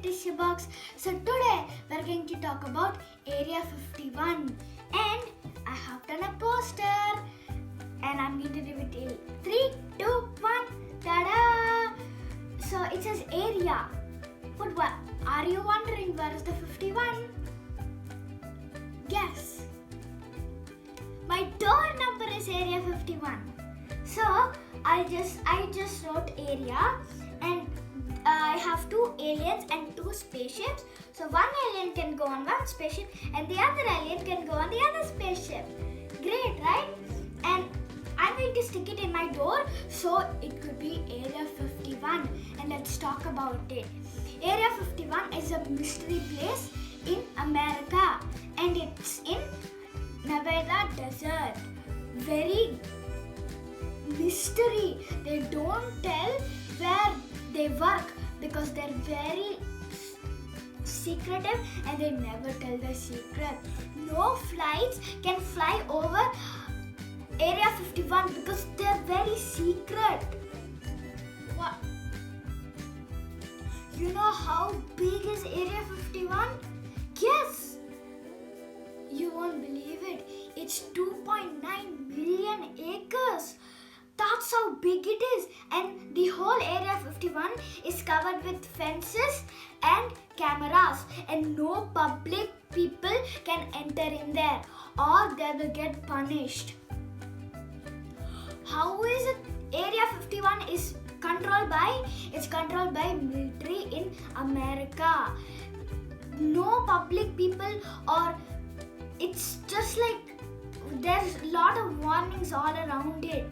Tisha Box. So today we're going to talk about Area 51 and I have done a poster and I'm going to do it in 3, 2, 1, ta-da! So it says area. But what? Are you wondering where is the 51? Guess. My door number is Area 51. So I just wrote area and I have 2 aliens and 2 spaceships. So one alien can go on one spaceship and the other alien can go on the other spaceship. Great, right? And I'm going to stick it in my door so it could be Area 51 and let's talk about it. Area 51 is a mystery place in America and it's in Nevada desert. Very mystery. They don't tell where they work because they're very secretive and they never tell the secret. No flights can fly over Area 51 because they're very secret. What? You know how big is Area 51? Guess. You won't believe it. It's 2.9 million acres. That's how big it is. And the whole Area 51 is covered with fences and cameras. And no public people can enter in there or they will get punished. How is it Area 51 is controlled by? It's controlled by military in America. No public people or it's just like there's a lot of warnings all around it.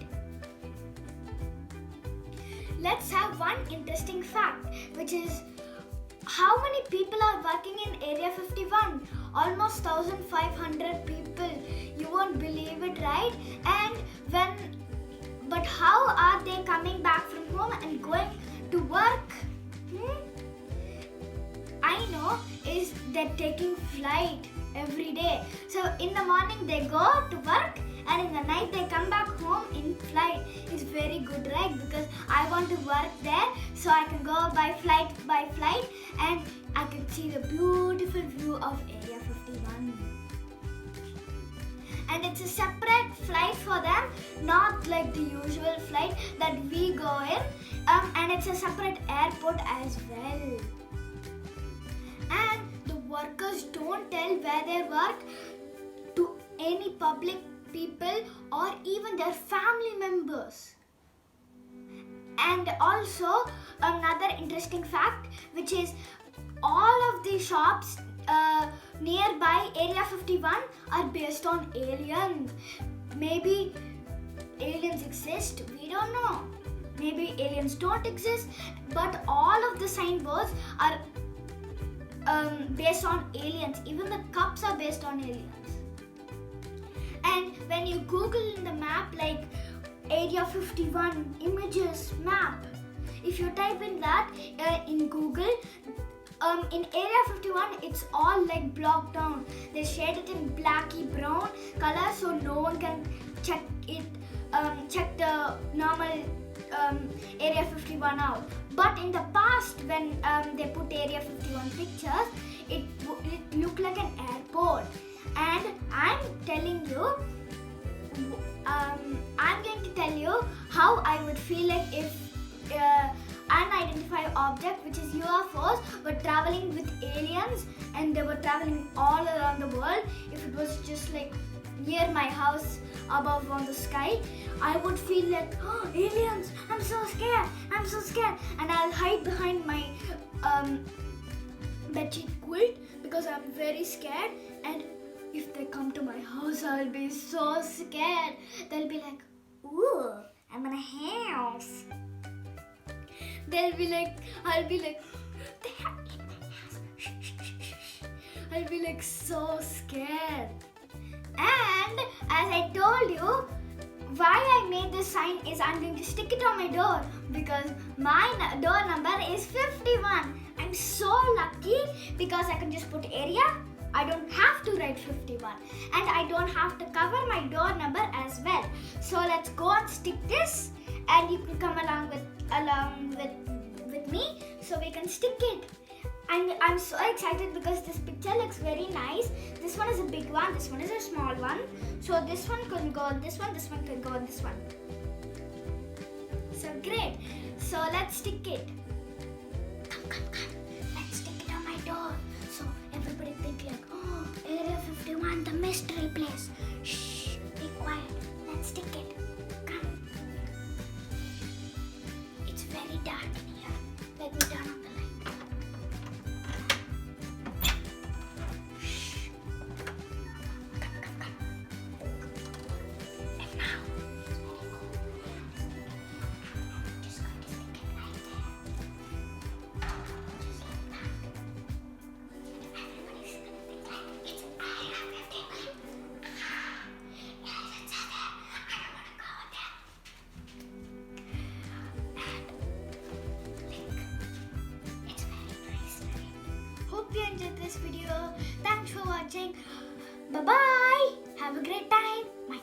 Let's have one interesting fact, which is how many people are working in Area 51? Almost 1,500 people. You won't believe it, right? But how are they coming back from home and going to work? I know is they're taking flight every day. So in the morning they go to work and in the night they come back home in flight. It's very good, right? Because I want to work there so I can go by flight and I can see the beautiful view of Area 51. And it's a separate flight for them, not like the usual flight that we go in. And it's a separate airport as well. And the workers don't tell where they work to any public people or even their family members. And also another interesting fact, which is all of the shops nearby Area 51 are based on aliens. Maybe aliens exist, we don't know. Maybe aliens don't exist, but all of the signboards are based on aliens. Even the cups are based on aliens. And when you Google in the map like Area 51 images map, if you type in that in Google, in Area 51 it's all like blocked down. They shade it in blacky brown color so no one can check the normal Area 51 out. But in the past when they put Area 51 pictures, it looked like an airport. And I'm telling you, I'm going to tell you how I would feel like if unidentified object, which is UFOs, were traveling with aliens and they were traveling all around the world. If it was just like near my house above on the sky, I would feel like, oh, aliens, I'm so scared. And I'll hide behind my bedsheet quilt because I'm very scared. And if they come to my house, I'll be so scared. They'll be like, ooh, I'm in a house. I'll be like, they have in my house. Shh, shh, shh, shh. I'll be like so scared. And as I told you, why I made this sign is I'm going to stick it on my door because my door number is 51. I'm so lucky because I can just put area. I don't have to write 51 and I don't have to cover my door number as well. So let's go and stick this and you can come along with me so we can stick it. I'm so excited because this picture looks very nice. This one is a big one, this one is a small one. So this one can go on this one can go on this one. So great. So let's stick it. Come. Let's stick it on my door. So everybody think like, oh, Area 51, the mystery place. Shh, be quiet. Let's stick it. Come. It's very dark in here. Let me turn on the light. Shh. Come. And now, it's very cool. I'm just going to stick it right there. Just like that. Everybody's gonna think like it's Area 51. Yes, it's there. I don't want to go there. And it's very nice, right? Hope you enjoyed this video. Thanks for watching. Bye bye. Have a great time. My